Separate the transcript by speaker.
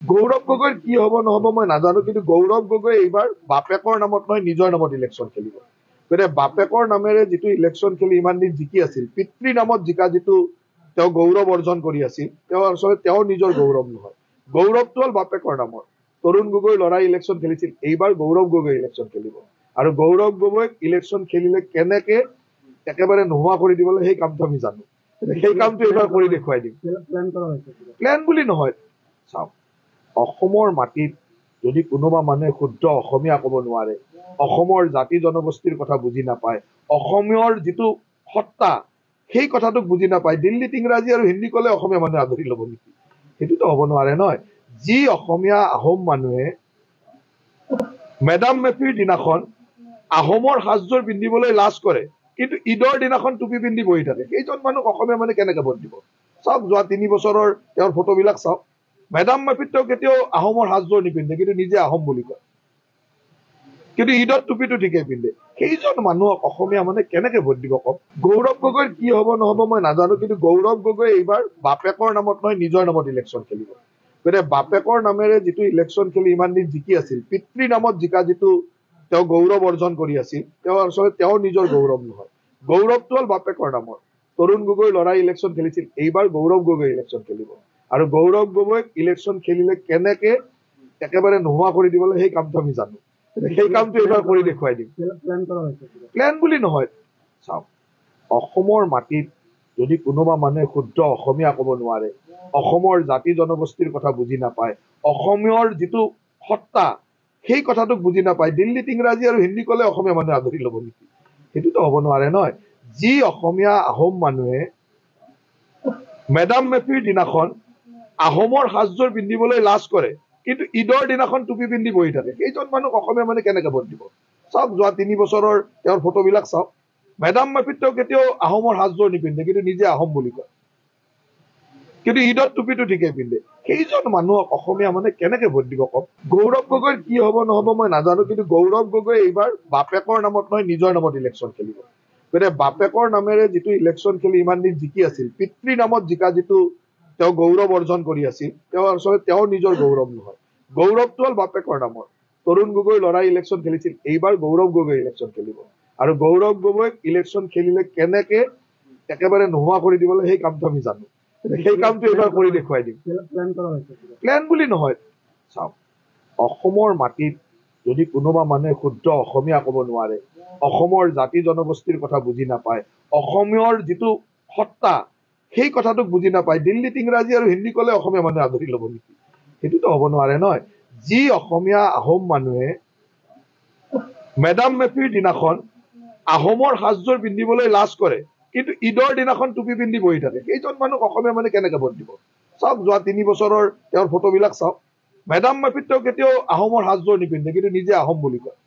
Speaker 1: গৌৰৱ গগৈৰ কি হব নহব মই নাজানো, কিন্তু গৌৰৱ গগৈ এইবাৰ বাপেকৰ নামত নহয় নিজৰ নামত ইলেকশ্যন খেলিব। গতিকে বাপেকৰ নামেৰে যিটো ইলেকশ্যন খেলি ইমান দিন জিকি আছিল, পিতৃ নামত জিকা যিটো তেওঁ গৌৰৱ অৰ্জন কৰি আছিল, তেওঁ আচলতে তেওঁৰ নিজৰ গৌৰৱ নহয়। গৌৰৱটো হ'ল বাপেকৰ নামৰ। তৰুণ গগৈ ল'ৰাই ইলেকশ্যন খেলিছিল, এইবাৰ গৌৰৱ গগৈ ইলেকশ্যন খেলিব। আৰু গৌৰৱ গগৈক ইলেকশ্যন খেলিলে কেনেকে একেবাৰে নোহোৱা কৰি দিবলৈ সেই কামটো আমি জানো। সেই কামটো এইবাৰ কৰি দেখুৱাই দিম। প্লেন বুলি নহয়, চাওক, অসমৰ মাটিত যদি কোনোবা মানুহে শুদ্ধ অসমীয়া ক'ব নোৱাৰে, অসমৰ জাতি জনগোষ্ঠীৰ কথা বুজি নাপায়, অসমীয়ৰ যিটো সত্তা সেই কথাটোক বুজি নাপায়, দিল্লীত ইংৰাজী আৰু হিন্দী ক'লে অসমীয়া মানুহে আদৰি ল'ব নেকি? সেইটোতো হ'ব নোৱাৰে নহয়। যি অসমীয়া আহোম মানুহে মেডাম মেফিৰ দিনাখন আহোমৰ সাজযোৰ পিন্ধিবলৈ লাজ কৰে, কিন্তু ঈদৰ দিনাখন টুপি পিন্ধি বহি থাকে, সেইজন মানুহ অসমীয়া মানুহে কেনেকে ভোট দিব? চাওক, যোৱা 3 বছৰৰ তেওঁৰ ফটোবিলাক চাওক। মেডাম মেফিত তেওঁ কেতিয়াও আহোমৰ সাজযোৰ নিপিন্ধে, কিন্তু নিজে আহোম বুলি কয়, কিন্তু ঈদত টুপিটো ঠিকে পিন্ধে। সেইজন মানুহক অসমীয়া মানুহে কেনেকে ভোট দিব কওক? গৌৰৱ গগৈৰ কি হব নহব মই নাজানো, কিন্তু গৌৰৱ গগৈ এইবাৰ বাপেকৰ নামত নহয় নিজৰ নামত ইলেকশ্যন খেলিব। গতিকে বাপেকৰ নামেৰে যিটো ইলেকশ্যন খেলি ইমান দিন জিকি আছিল, পিতৃ নামত জিকা যিটো তেওঁ গৌৰৱ অৰ্জন কৰি আছিল, তেওঁ আচলতে তেওঁৰ নিজৰ গৌৰৱ নহয়। গৌৰৱটো হ'ল বাপেকৰ নামৰ। তৰুণ গগৈ ল'ৰাই ইলেকশ্যন খেলিছিল, এইবাৰ গৌৰৱ গগৈ ইলেকশ্যন খেলিব। আৰু গৌৰৱ গগৈক ইলেকশ্যন খেলিলে কেনেকে একেবাৰে নোহোৱা কৰি দিবলৈ সেই কামটো আমি জানো। সেই কামটো এইবাৰ কৰি দেখুৱাই দিম। প্লেন বুলি নহয়, চাওক, অসমৰ মাটিত যদি কোনোবা মানুহে শুদ্ধ অসমীয়া ক'ব নোৱাৰে, অসমৰ জাতি জনগোষ্ঠীৰ কথা বুজি নাপায়, অসমীয়ৰ যিটো সত্তা সেই কথাটোক বুজি নাপায়, দিল্লীত ইংৰাজী আৰু হিন্দী ক'লে অসমীয়া মানুহে আদৰি ল'ব নেকি? সেইটোতো হ'ব নোৱাৰে নহয়। যি অসমীয়া আহোম মানুহে মেডাম মেফিৰ দিনাখন আহোমৰ সাজযোৰ পিন্ধিবলৈ লাজ কৰে, কিন্তু ঈদৰ দিনাখন টুপি পিন্ধি বহি থাকে, সেইজন মানুহ অসমীয়া মানুহে কেনেকে ভোট দিব? চাওক, যোৱা 3 বছৰৰ তেওঁৰ ফটোবিলাক চাওক। মেডাম মেফিত তেওঁ কেতিয়াও আহোমৰ সাজযোৰ নিপিন্ধে, কিন্তু নিজে আহোম বুলি কয়, কিন্তু ঈদত টুপিটো ঠিকে পিন্ধে। সেইজন মানুহক অসমীয়া মানুহে কেনেকে ভোট দিব কওক? গৌৰৱ গগৈৰ কি হব নহব মই নাজানো, কিন্তু গৌৰৱ গগৈ এইবাৰ বাপেকৰ নামত নহয় নিজৰ নামত ইলেকশ্যন খেলিব। গতিকে বাপেকৰ নামেৰে যিটো ইলেকশ্যন খেলি ইমান দিন জিকি আছিল, পিতৃ নামত জিকা যিটো তেওঁ গৌৰৱ অৰ্জন কৰি আছিল, তেওঁ আচলতে তেওঁৰ নিজৰ গৌৰৱ নহয়। গৌৰৱটো হ'ল বাপেকৰ নামৰ। তৰুণ গগৈ ল'ৰাই ইলেকশ্যন খেলিছিল, এইবাৰ গৌৰৱ গগৈ ইলেকশ্যন খেলিব। আৰু গৌৰৱ গগৈক ইলেকশ্যন খেলিলে কেনেকে একেবাৰে নোহোৱা কৰি দিবলৈ সেই কামটো আমি জানো। সেই কামটো এইবাৰ কৰি দেখুৱাই দিম। প্লেন বুলি নহয়, চাওক, অসমৰ মাটিত যদি কোনোবা মানুহে শুদ্ধ অসমীয়া ক'ব নোৱাৰে, অসমৰ জাতি জনগোষ্ঠীৰ কথা বুজি নাপায়, অসমীয়ৰ যিটো সত্তা সেই কথাটোক বুজি নাপায়, দিল্লীত ইংৰাজী আৰু হিন্দী ক'লে অসমীয়া মানুহে আদৰি ল'ব নেকি? সেইটোতো হ'ব নোৱাৰে নহয়। যি অসমীয়া আহোম মানুহে মেডাম মেফিৰ দিনাখন আহোমৰ সাজযোৰ পিন্ধিবলৈ লাজ কৰে, কিন্তু ঈদৰ দিনাখন টুপি পিন্ধি বহি থাকে, সেইজন মানুহ অসমীয়া মানুহে কেনেকে ভোট দিব? চাওক, যোৱা 3 বছৰৰ তেওঁৰ ফটোবিলাক চাওক। মেডাম মেফিত তেওঁ কেতিয়াও আহোমৰ সাজযোৰ নিপিন্ধে, কিন্তু নিজে আহোম বুলি কয়,